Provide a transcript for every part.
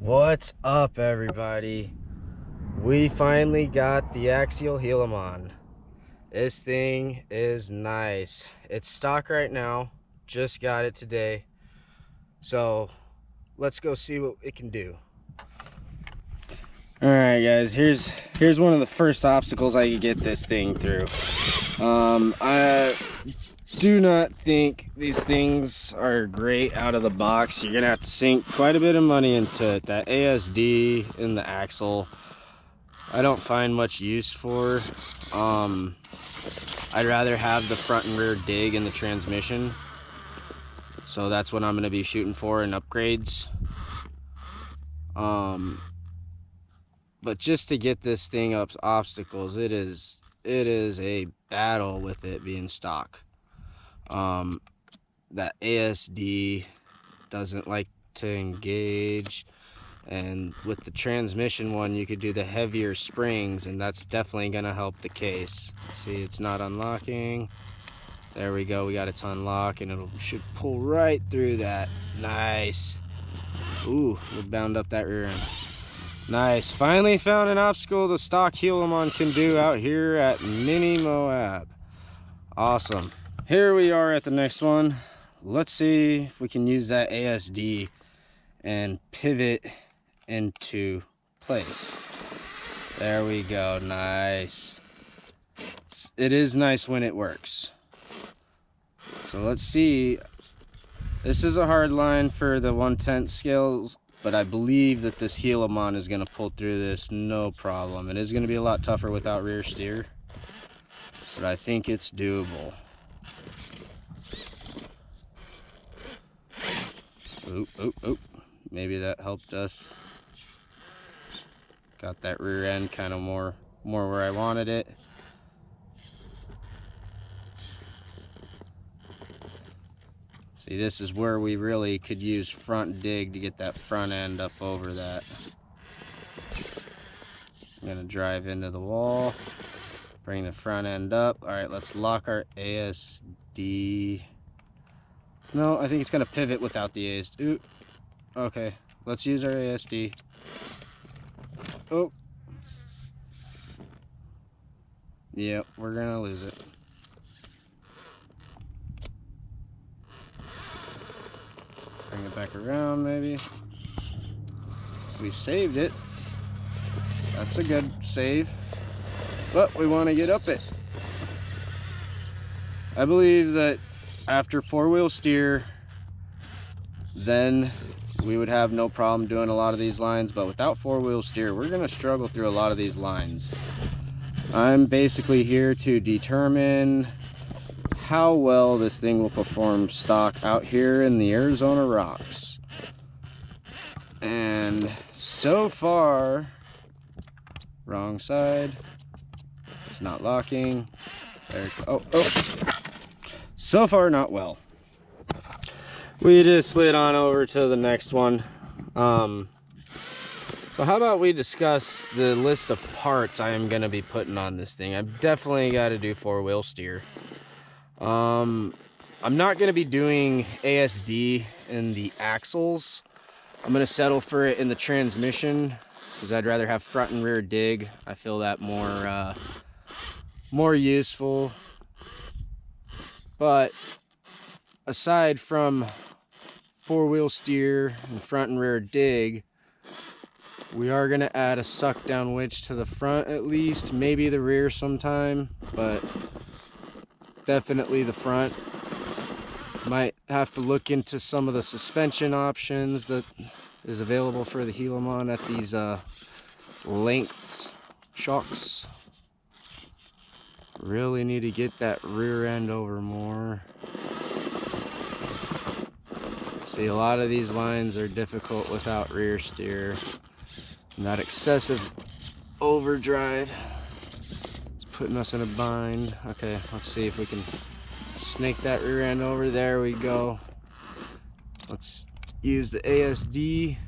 What's up, everybody? We finally got the Axial Gilamon. This thing is nice. It's stock right now. Just got it today. So let's go see what it can do. All right, guys. Here's one of the first obstacles I could get this thing through. I do not think these things are great out of the box. You're gonna have to sink quite a bit of money into it. That ASD in the axle, I don't find much use for. I'd rather have the front and rear dig in the transmission. So that's what I'm gonna be shooting for in upgrades. But just to get this thing up obstacles, it is a battle with it being stock. That ASD doesn't like to engage, and with the transmission one you could do the heavier springs, and that's definitely gonna help the case. See, it's not unlocking. There we go, we got it to unlock, and it should pull right through that. Nice. Ooh, we bound up that rear end. Nice. Finally found an obstacle the stock Gilamon can do out here at Mini Moab. Awesome. Here we are at the next one. Let's see if we can use that ASD and pivot into place. There we go. Nice. It is nice when it works. So let's see. This is a hard line for the 1/10 scales, but I believe that this Gilamon is going to pull through this no problem. It is going to be a lot tougher without rear steer, but I think it's doable. Oop. Maybe that helped us. Got that rear end kind of more where I wanted it. See, this is where we really could use front dig to get that front end up over that. I'm gonna drive into the wall, bring the front end up. All right, let's lock our ASD. No, I think it's gonna pivot without the ASD. Ooh. Okay, let's use our ASD. Oh. Yep, we're gonna lose it. Bring it back around, maybe. We saved it. That's a good save. But we want to get up it. I believe that after four-wheel steer, then we would have no problem doing a lot of these lines, but without four-wheel steer, we're going to struggle through a lot of these lines. I'm basically here to determine how well this thing will perform stock out here in the Arizona rocks. And so far, wrong side, it's not locking. There, oh. So far, not well. We just slid on over to the next one. So how about we discuss the list of parts I am going to be putting on this thing. I've definitely got to do four-wheel steer. I'm not going to be doing ASD in the axles. I'm going to settle for it in the transmission because I'd rather have front and rear dig. I feel that more useful. But aside from four-wheel steer and front and rear dig, we are going to add a suck down winch to the front at least, maybe the rear sometime, but definitely the front. Might have to look into some of the suspension options that is available for the Gilamon at these length shocks. Really need to get that rear end over more. See, a lot of these lines are difficult without rear steer. And that excessive overdrive is putting us in a bind. Okay, let's see if we can snake that rear end over. There we go. Let's use the ASD.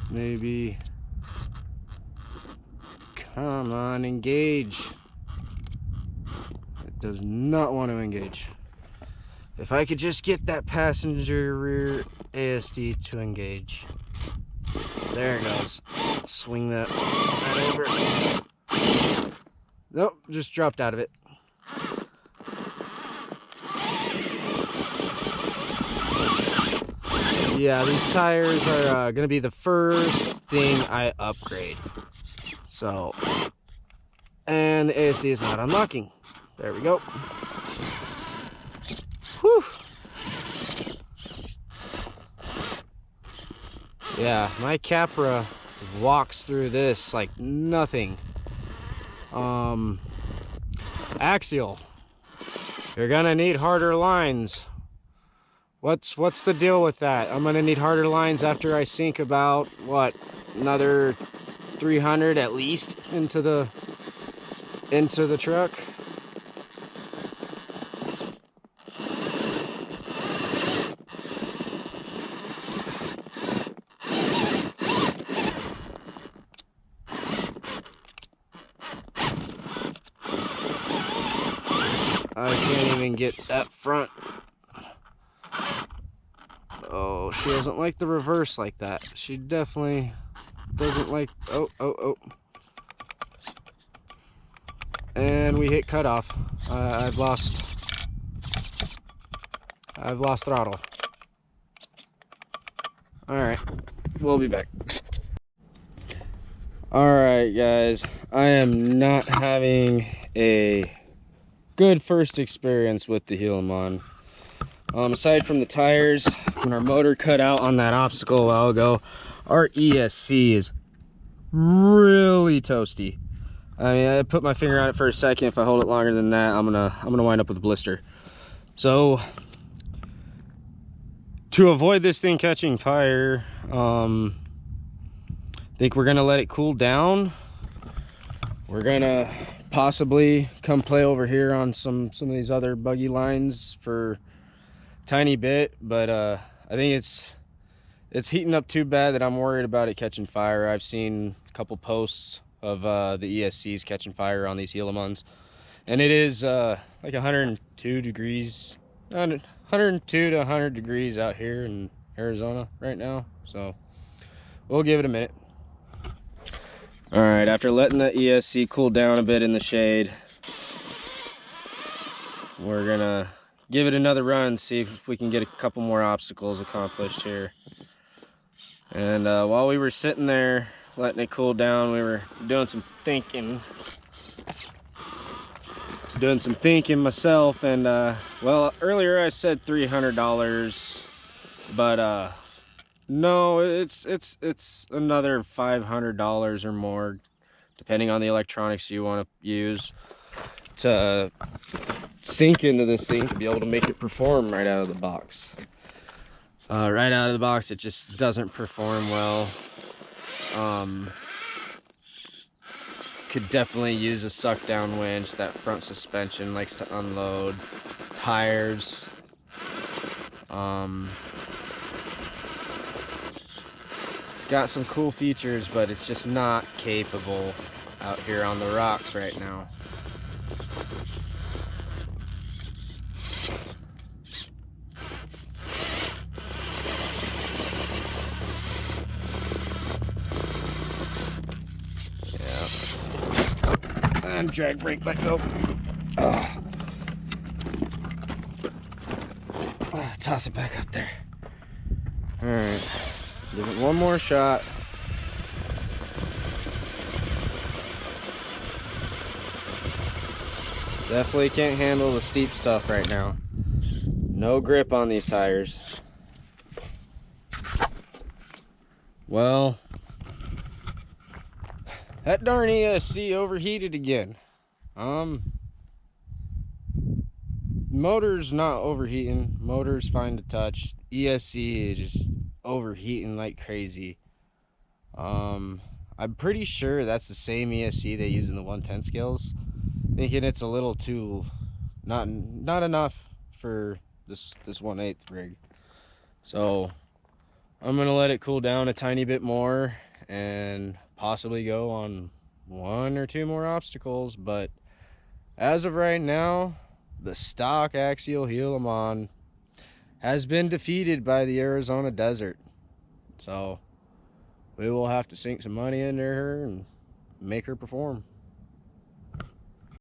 Maybe. Come on, engage. It does not want to engage. If I could just get that passenger rear ASD to engage. There it goes. Swing that right over. Nope, just dropped out of it. Yeah, these tires are going to be the first thing I upgrade. So, and the ASD is not unlocking. There we go. Whew. Yeah, my Capra walks through this like nothing. Axial, you're gonna need harder lines. What's the deal with that? I'm gonna need harder lines after I sink about what, another 300 at least into the truck. I can't even get that front. Oh, she doesn't like the reverse like that. She definitely doesn't like, oh. And we hit cutoff. I've lost throttle. All right, we'll be back. All right, guys, I am not having a good first experience with the Gilamon. Aside from the tires, when our motor cut out on that obstacle a while ago, our ESC is really toasty. I mean, I put my finger on it for a second. If I hold it longer than that, I'm gonna wind up with a blister. So, to avoid this thing catching fire, I think we're gonna let it cool down. We're gonna possibly come play over here on some of these other buggy lines for tiny bit, but I think it's heating up too bad that I'm worried about it catching fire. I've seen a couple posts of the ESCs catching fire on these Gilamons, and it is like 102 degrees, 102 to 100 degrees out here in Arizona right now, so we'll give it a minute. All right, after letting the ESC cool down a bit in the shade, we're gonna give it another run, see if we can get a couple more obstacles accomplished here. And while we were sitting there letting it cool down, we were doing some thinking. Doing some thinking myself, and well, earlier I said $300, but no, it's another $500 or more, depending on the electronics you want to use to sink into this thing to be able to make it perform right out of the box. Right out of the box, it just doesn't perform well. Could definitely use a suck down winch. That front suspension likes to unload. Tires. It's got some cool features, but it's just not capable out here on the rocks right now. And drag brake, let go. Toss it back up there. All right, give it one more shot. Definitely can't handle the steep stuff right now. No grip on these tires. Well, that darn ESC overheated again. Motor's not overheating. Motor's fine to touch. ESC is just overheating like crazy. I'm pretty sure that's the same ESC they use in the 110 scales. Thinking it's a little too not enough for this 1/8 rig. So I'm gonna let it cool down a tiny bit more and possibly go on 1 or 2 more obstacles, but as of right now, the stock Axial Gilamon has been defeated by the Arizona desert. So we will have to sink some money into her and make her perform.